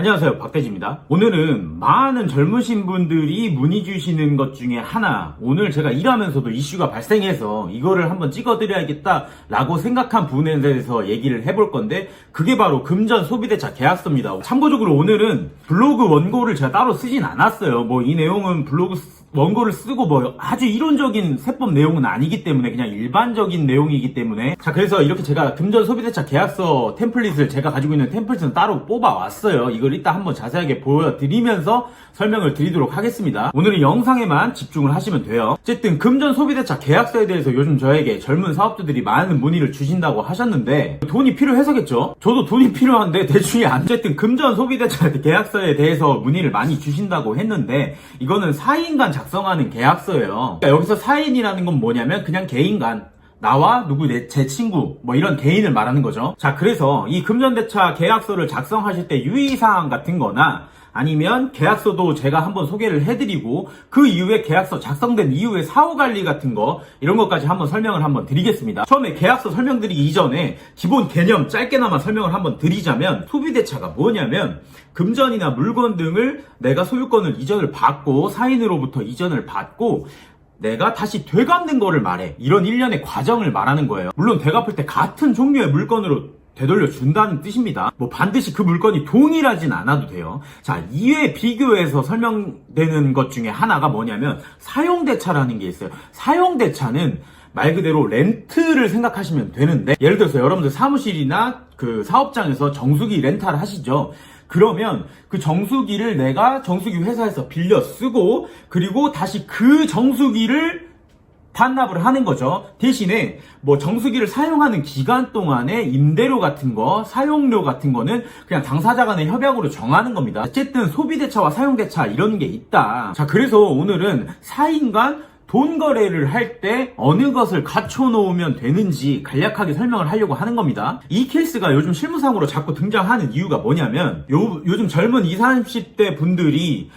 안녕하세요, 박대지입니다. 오늘은 많은 젊으신 분들이 문의 주시는 것 중에 하나, 오늘 제가 일하면서도 이슈가 발생해서 이거를 한번 찍어드려야겠다라고 생각한 부분에 대해서 얘기를 해볼 건데, 그게 바로 금전 소비대차 계약서입니다. 참고적으로 오늘은 블로그 원고를 제가 따로 쓰진 않았어요. 뭐 이 내용은 블로그 원고를 쓰고 뭐 아주 이론적인 세법 내용은 아니기 때문에 그냥 일반적인 내용이기 때문에, 자, 그래서 이렇게 제가 금전 소비대차 계약서 템플릿을, 제가 가지고 있는 템플릿은 따로 뽑아왔어요. 이걸 이따 한번 자세하게 보여드리면서 설명을 드리도록 하겠습니다. 오늘은 영상에만 집중을 하시면 돼요. 어쨌든 금전 소비대차 계약서에 대해서 요즘 저에게 젊은 사업주들이 많은 문의를 주신다고 하셨는데, 돈이 필요해서겠죠. 저도 돈이 필요한데 대충이 안. 어쨌든 금전 소비대차 계약서에 대해서 문의를 많이 주신다고 했는데, 이거는 4인 간 작성하는 계약서예요. 그러니까 여기서 4인이라는 건 뭐냐면 그냥 개인 간, 나와 제 친구, 뭐 이런 개인을 말하는 거죠. 자, 그래서 이 금전대차 계약서를 작성하실 때 유의사항 같은 거나, 아니면 계약서도 제가 한번 소개를 해드리고, 그 이후에 계약서 작성된 이후에 사후관리 같은 거, 이런 것까지 한번 설명을 한번 드리겠습니다. 처음에 계약서 설명드리기 이전에 기본 개념 짧게나마 설명을 한번 드리자면, 소비대차가 뭐냐면 금전이나 물건 등을 내가 소유권을 이전을 받고, 사인으로부터 이전을 받고 내가 다시 되갚는 거를 말해. 이런 일련의 과정을 말하는 거예요. 물론 되갚을 때 같은 종류의 물건으로 되돌려 준다는 뜻입니다. 뭐 반드시 그 물건이 동일하진 않아도 돼요. 자, 이외에 비교해서 설명되는 것 중에 하나가 뭐냐면 사용대차라는 게 있어요. 사용대차는 말 그대로 렌트를 생각하시면 되는데, 예를 들어서 여러분들 사무실이나 그 사업장에서 정수기 렌탈을 하시죠. 그러면 그 정수기를 내가 정수기 회사에서 빌려 쓰고, 그리고 다시 그 정수기를 반납을 하는 거죠. 대신에 뭐 정수기를 사용하는 기간 동안에 임대료 같은 거, 사용료 같은 거는 그냥 당사자 간의 협약으로 정하는 겁니다. 어쨌든 소비대차와 사용대차 이런 게 있다. 자, 그래서 오늘은 4인 간 돈 거래를 할 때 어느 것을 갖춰놓으면 되는지 간략하게 설명을 하려고 하는 겁니다. 이 케이스가 요즘 실무상으로 자꾸 등장하는 이유가 뭐냐면, 요즘 젊은 20, 30대 분들이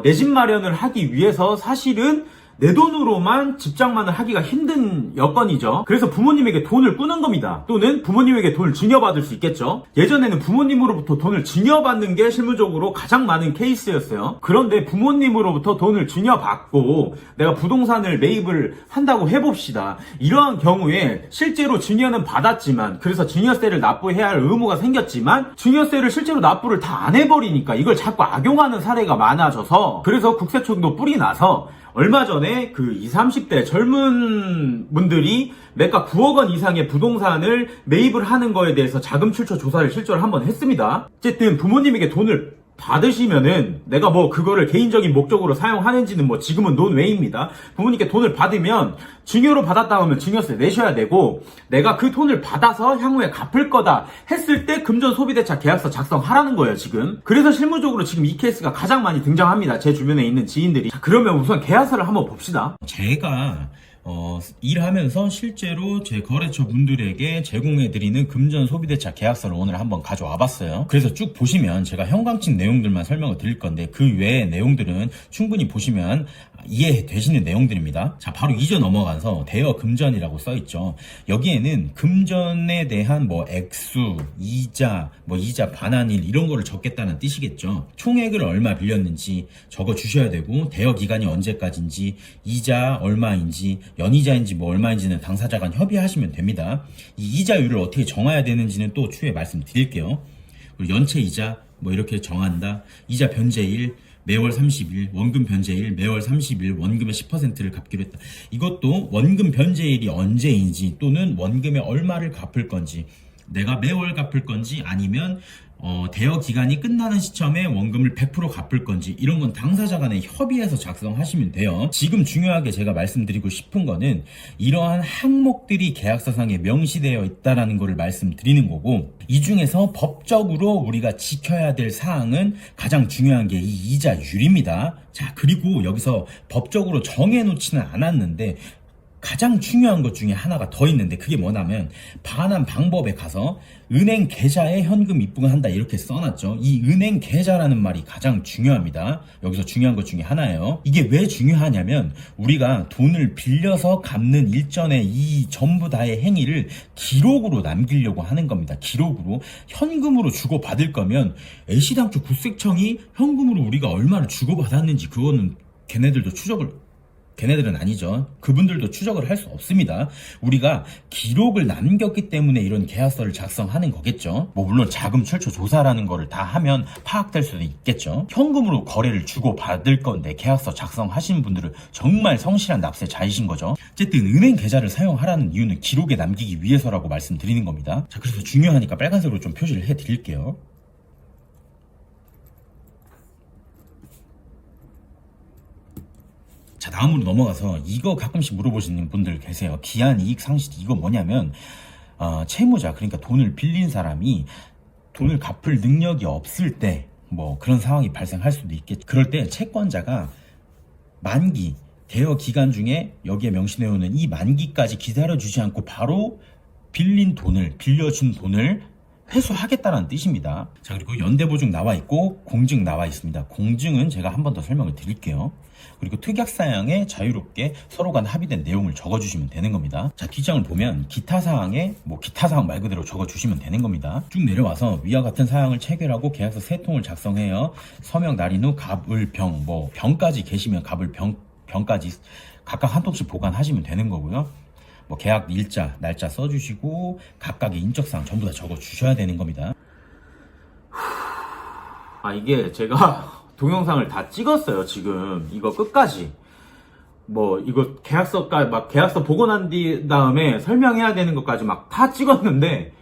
내 집 마련을 하기 위해서 사실은 내 돈으로만 집장만을 하기가 힘든 여건이죠. 그래서 부모님에게 돈을 꾸는 겁니다. 또는 부모님에게 돈을 증여받을 수 있겠죠. 예전에는 부모님으로부터 돈을 증여받는 게 실무적으로 가장 많은 케이스였어요. 그런데 부모님으로부터 돈을 증여받고 내가 부동산을 매입을 한다고 해봅시다. 이러한 경우에 실제로 증여는 받았지만, 그래서 증여세를 납부해야 할 의무가 생겼지만, 증여세를 실제로 납부를 다 안 해버리니까 이걸 자꾸 악용하는 사례가 많아져서, 그래서 국세청도 뿔이 나서 얼마 전에 그 20, 30대 젊은 분들이 매가 9억 원 이상의 부동산을 매입을 하는 거에 대해서 자금 출처 조사를 실제로 한번 했습니다. 어쨌든 부모님에게 돈을 받으시면은 내가 뭐 그거를 개인적인 목적으로 사용하는지는 뭐 지금은 논외입니다. 부모님께 돈을 받으면 증여로 받았다 하면 증여세 내셔야 되고, 내가 그 돈을 받아서 향후에 갚을 거다 했을 때 금전 소비대차 계약서 작성하라는 거예요, 지금. 그래서 실무적으로 지금 이 케이스가 가장 많이 등장합니다. 제 주변에 있는 지인들이. 자, 그러면 우선 계약서를 한번 봅시다. 제가 일하면서 실제로 제 거래처 분들에게 제공해드리는 금전 소비대차 계약서를 오늘 한번 가져와 봤어요. 그래서 쭉 보시면 제가 형광칙 내용들만 설명을 드릴 건데, 그 외의 내용들은 충분히 보시면 이해되시는 내용들입니다. 자, 바로 이제 넘어가서 대여 금전이라고 써있죠. 여기에는 금전에 대한 뭐 액수, 이자, 뭐 이자 반환일 이런 거를 적겠다는 뜻이겠죠. 총액을 얼마 빌렸는지 적어 주셔야 되고, 대여 기간이 언제까지인지, 이자 얼마인지, 연이자인지 뭐 얼마인지는 당사자 간 협의하시면 됩니다. 이 이자율을 어떻게 정해야 되는지는 또 추후에 말씀드릴게요. 그리고 연체 이자 뭐 이렇게 정한다. 이자 변제일 매월 30일, 원금 변제일 매월 30일, 원금의 10%를 갚기로 했다. 이것도 원금 변제일이 언제인지, 또는 원금의 얼마를 갚을 건지, 내가 매월 갚을 건지, 아니면 대여 기간이 끝나는 시점에 원금을 100% 갚을 건지, 이런 건 당사자 간에 협의해서 작성하시면 돼요. 지금 중요하게 제가 말씀드리고 싶은 거는 이러한 항목들이 계약서상에 명시되어 있다라는 거를 말씀드리는 거고, 이 중에서 법적으로 우리가 지켜야 될 사항은 가장 중요한 게 이 이자율입니다. 자, 그리고 여기서 법적으로 정해놓지는 않았는데 가장 중요한 것 중에 하나가 더 있는데 그게 뭐냐면 반환 방법에 가서 은행 계좌에 현금 입금을 한다 이렇게 써놨죠. 이 은행 계좌라는 말이 가장 중요합니다. 여기서 중요한 것 중에 하나예요. 이게 왜 중요하냐면 우리가 돈을 빌려서 갚는 일전의 이 전부 다의 행위를 기록으로 남기려고 하는 겁니다. 기록으로. 현금으로 주고받을 거면 애시당초 국세청이 현금으로 우리가 얼마를 주고받았는지 그거는 걔네들은 아니죠. 그분들도 추적을 할 수 없습니다. 우리가 기록을 남겼기 때문에 이런 계약서를 작성하는 거겠죠. 뭐 물론 자금 출처 조사라는 거를 다 하면 파악될 수도 있겠죠. 현금으로 거래를 주고받을 건데 계약서 작성하신 분들은 정말 성실한 납세자이신 거죠. 어쨌든 은행 계좌를 사용하라는 이유는 기록에 남기기 위해서라고 말씀드리는 겁니다. 자, 그래서 중요하니까 빨간색으로 좀 표시를 해드릴게요. 자, 다음으로 넘어가서 이거 가끔씩 물어보시는 분들 계세요. 기한이익 상실. 이거 뭐냐면 채무자, 그러니까 돈을 빌린 사람이 돈을 갚을 능력이 없을 때 뭐 그런 상황이 발생할 수도 있겠죠. 그럴 때 채권자가 만기 대여 기간 중에 여기에 명시되어있는 이 만기까지 기다려주지 않고 바로 빌려준 돈을 회수하겠다는 뜻입니다. 자, 그리고 연대보증 나와 있고 공증 나와 있습니다. 공증은 제가 한 번 더 설명을 드릴게요. 그리고 특약사항에 자유롭게 서로 간 합의된 내용을 적어주시면 되는 겁니다. 자, 뒷장을 보면 기타 사항에 기타 사항 말 그대로 적어주시면 되는 겁니다. 쭉 내려와서 위와 같은 사항을 체결하고 계약서 3통을 작성해요. 서명 날인 후 갑을 병까지 계시면 갑을 병까지 각각 한 통씩 보관하시면 되는 거고요. 계약 일자, 날짜 써주시고 각각의 인적사항 전부 다 적어주셔야 되는 겁니다. 이게 제가 동영상을 다 찍었어요. 지금 이거 끝까지 이거 계약서 보고 난 다음에 설명해야 되는 것까지 막 다 찍었는데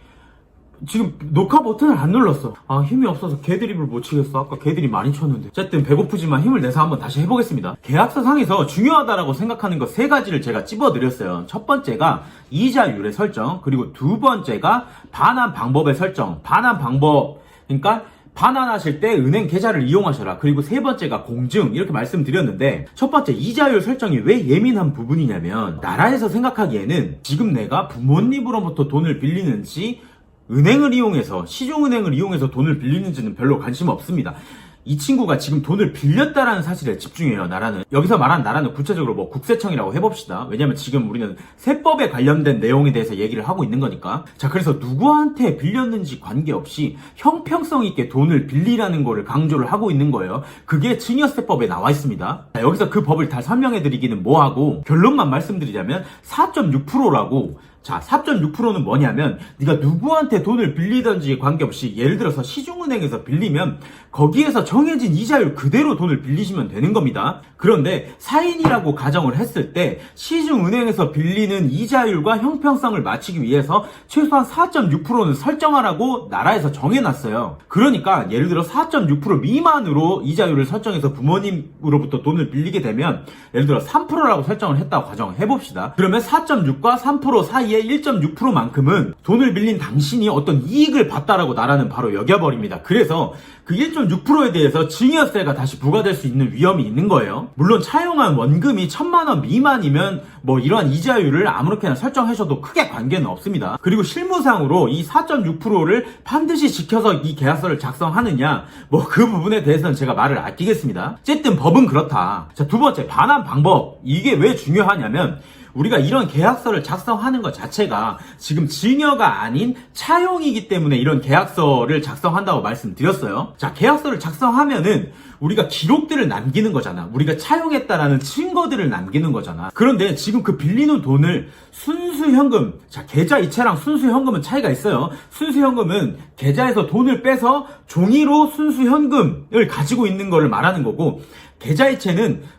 지금 녹화 버튼을 안 눌렀어. 힘이 없어서 개드립을 못 치겠어. 아까 개드립 많이 쳤는데. 어쨌든 배고프지만 힘을 내서 한번 다시 해보겠습니다. 계약서 상에서 중요하다라고 생각하는 것 3가지를 제가 찝어드렸어요. 첫 번째가 이자율의 설정, 그리고 두 번째가 반환 방법의 설정. 반환 방법, 그러니까 반환하실 때 은행 계좌를 이용하셔라. 그리고 세 번째가 공증, 이렇게 말씀드렸는데, 첫 번째 이자율 설정이 왜 예민한 부분이냐면, 나라에서 생각하기에는 지금 내가 부모님으로부터 돈을 빌리는지 은행을 이용해서, 시중은행을 이용해서 돈을 빌리는지는 별로 관심 없습니다. 이 친구가 지금 돈을 빌렸다라는 사실에 집중해요, 나라는. 여기서 말하는 나라는 구체적으로 국세청이라고 해봅시다. 왜냐면 지금 우리는 세법에 관련된 내용에 대해서 얘기를 하고 있는 거니까. 자, 그래서 누구한테 빌렸는지 관계없이 형평성 있게 돈을 빌리라는 거를 강조를 하고 있는 거예요. 그게 증여세법에 나와 있습니다. 자, 여기서 그 법을 다 설명해드리기는 뭐하고, 결론만 말씀드리자면 4.6%라고. 자, 4.6%는 뭐냐면 네가 누구한테 돈을 빌리든지 관계없이, 예를 들어서 시중은행에서 빌리면 거기에서 정해진 이자율 그대로 돈을 빌리시면 되는 겁니다. 그런데 사인이라고 가정을 했을 때 시중은행에서 빌리는 이자율과 형평성을 맞추기 위해서 최소한 4.6%는 설정하라고 나라에서 정해놨어요. 그러니까 예를 들어 4.6% 미만으로 이자율을 설정해서 부모님으로부터 돈을 빌리게 되면, 예를 들어 3%라고 설정을 했다고 가정해봅시다. 그러면 4.6과 3% 사이에 1.6%만큼은 돈을 빌린 당신이 어떤 이익을 봤다라고 나라는 바로 여겨버립니다. 그래서 그 1.6%에 대해서 증여세가 다시 부과될 수 있는 위험이 있는 거예요. 물론 차용한 원금이 1,000만원 미만이면 이러한 이자율을 아무렇게나 설정하셔도 크게 관계는 없습니다. 그리고 실무상으로 이 4.6%를 반드시 지켜서 이 계약서를 작성하느냐, 그 부분에 대해서는 제가 말을 아끼겠습니다. 어쨌든 법은 그렇다. 자, 두 번째, 반환 방법. 이게 왜 중요하냐면, 우리가 이런 계약서를 작성하는 것 자체가 지금 증여가 아닌 차용이기 때문에 이런 계약서를 작성한다고 말씀드렸어요. 자, 계약서를 작성하면은 우리가 기록들을 남기는 거잖아. 우리가 차용했다라는 증거들을 남기는 거잖아. 그런데 지금 그 빌리는 돈을 순수현금, 자, 계좌이체랑 순수현금은 차이가 있어요. 순수현금은 계좌에서 돈을 빼서 종이로 순수현금을 가지고 있는 거를 말하는 거고, 계좌이체는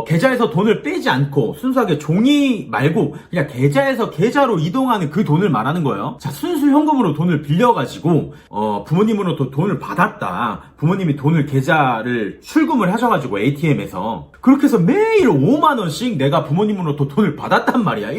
계좌에서 돈을 빼지 않고 순수하게 종이 말고 그냥 계좌에서 계좌로 이동하는 그 돈을 말하는 거예요. 자, 순수 현금으로 돈을 빌려가지고 부모님으로부터 돈을 받았다. 부모님이 돈을 계좌를 출금을 하셔가지고 ATM에서 그렇게 해서 매일 5만원씩 내가 부모님으로부터 돈을 받았단 말이야.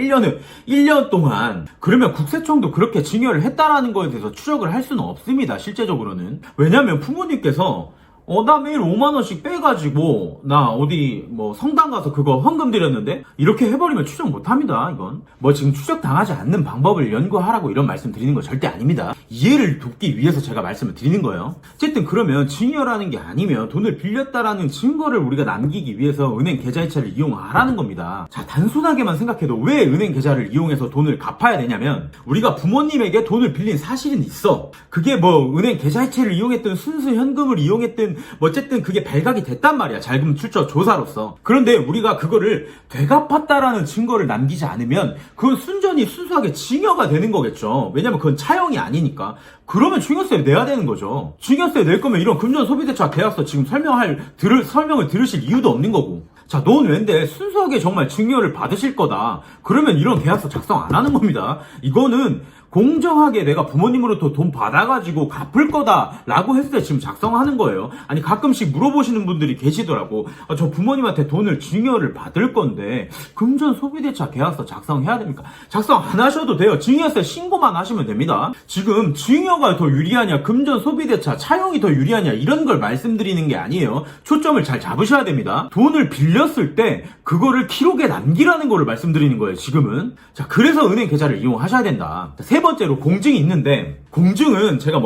1년 동안. 그러면 국세청도 그렇게 증여를 했다라는 거에 대해서 추적을 할 수는 없습니다. 실제적으로는. 왜냐면 부모님께서 나 매일 5만원씩 빼가지고, 나 어디, 성당 가서 그거 헌금 드렸는데? 이렇게 해버리면 추적 못합니다, 이건. 지금 추적 당하지 않는 방법을 연구하라고 이런 말씀 드리는 거 절대 아닙니다. 이해를 돕기 위해서 제가 말씀을 드리는 거예요. 어쨌든 그러면 증여라는 게 아니면 돈을 빌렸다라는 증거를 우리가 남기기 위해서 은행 계좌이체를 이용하라는 겁니다. 자, 단순하게만 생각해도 왜 은행 계좌를 이용해서 돈을 갚아야 되냐면, 우리가 부모님에게 돈을 빌린 사실은 있어. 그게 은행 계좌이체를 이용했든 순수 현금을 이용했든 어쨌든 그게 발각이 됐단 말이야. 자금 출처 조사로서. 그런데 우리가 그거를 되갚았다라는 증거를 남기지 않으면 그건 순전히 순수하게 증여가 되는 거겠죠. 왜냐면 그건 차용이 아니니까. 그러면 증여세 내야 되는 거죠. 증여세 낼 거면 이런 금전소비대차 계약서 지금 설명을 들으실 이유도 없는 거고. 자, 넌 왠데 순수하게 정말 증여를 받으실 거다. 그러면 이런 계약서 작성 안 하는 겁니다. 이거는 공정하게 내가 부모님으로부터 돈 받아가지고 갚을 거다라고 했을 때 지금 작성하는 거예요. 아니, 가끔씩 물어보시는 분들이 계시더라고. 저 부모님한테 돈을 증여를 받을 건데 금전소비대차 계약서 작성해야 됩니까? 작성 안 하셔도 돼요. 증여세 신고만 하시면 됩니다. 지금 증여가 더 유리하냐, 금전소비대차 차용이 더 유리하냐, 이런 걸 말씀드리는 게 아니에요. 초점을 잘 잡으셔야 됩니다. 돈을 빌렸을 때 그거를 기록에 남기라는 거를 말씀드리는 거예요, 지금은. 자, 그래서 은행 계좌를 이용하셔야 된다. 세 번째로 공증이 있는데, 공증은 제가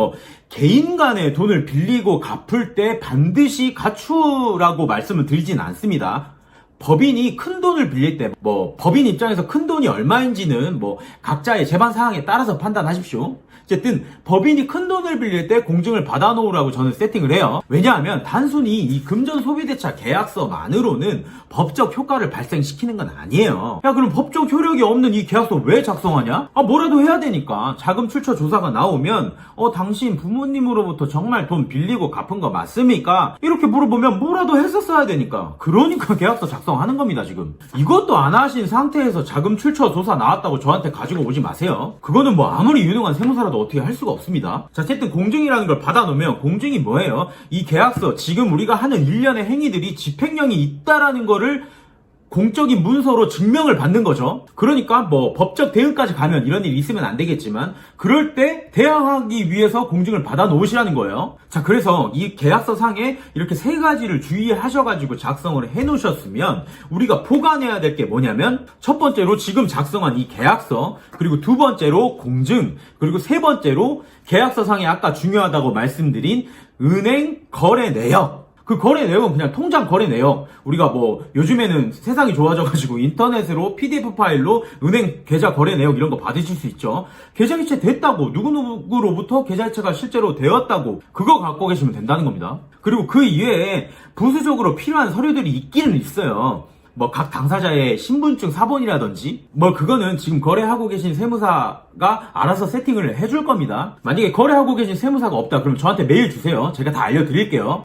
개인 간에 돈을 빌리고 갚을 때 반드시 갖추라고 말씀을 드리진 않습니다. 법인이 큰 돈을 빌릴 때, 법인 입장에서 큰 돈이 얼마인지는 각자의 재반 사항에 따라서 판단하십시오. 어쨌든 법인이 큰 돈을 빌릴 때 공증을 받아놓으라고 저는 세팅을 해요. 왜냐하면 단순히 이 금전소비대차 계약서만으로는 법적 효과를 발생시키는 건 아니에요. 야, 그럼 법적 효력이 없는 이 계약서 왜 작성하냐? 뭐라도 해야 되니까. 자금 출처 조사가 나오면 당신 부모님으로부터 정말 돈 빌리고 갚은 거 맞습니까? 이렇게 물어보면 뭐라도 했었어야 되니까. 그러니까 계약서 작성하는 겁니다, 지금. 이것도 안 하신 상태에서 자금 출처 조사 나왔다고 저한테 가지고 오지 마세요. 그거는 아무리 유능한 세무사라도 어떻게 할 수가 없습니다. 자, 어쨌든 공증이라는 걸 받아놓으면 공증이 뭐예요? 이 계약서, 지금 우리가 하는 일련의 행위들이 집행력이 있다라는 거를 공적인 문서로 증명을 받는 거죠. 그러니까 법적 대응까지 가면 이런 일이 있으면 안 되겠지만, 그럴 때 대항하기 위해서 공증을 받아 놓으시라는 거예요. 자, 그래서 이 계약서 상에 이렇게 세 가지를 주의하셔가지고 작성을 해 놓으셨으면 우리가 포괄해야 될 게 뭐냐면, 첫 번째로 지금 작성한 이 계약서, 그리고 두 번째로 공증, 그리고 세 번째로 계약서 상에 아까 중요하다고 말씀드린 은행 거래 내역. 그 거래 내역은 그냥 통장 거래 내역. 우리가 요즘에는 세상이 좋아져가지고 인터넷으로 PDF 파일로 은행 계좌 거래 내역 이런 거 받으실 수 있죠. 계좌이체 됐다고, 누구누구로부터 계좌이체가 실제로 되었다고, 그거 갖고 계시면 된다는 겁니다. 그리고 그 이외에 부수적으로 필요한 서류들이 있기는 있어요. 각 당사자의 신분증 사본이라든지, 그거는 지금 거래하고 계신 세무사가 알아서 세팅을 해줄 겁니다. 만약에 거래하고 계신 세무사가 없다, 그럼 저한테 메일 주세요. 제가 다 알려드릴게요.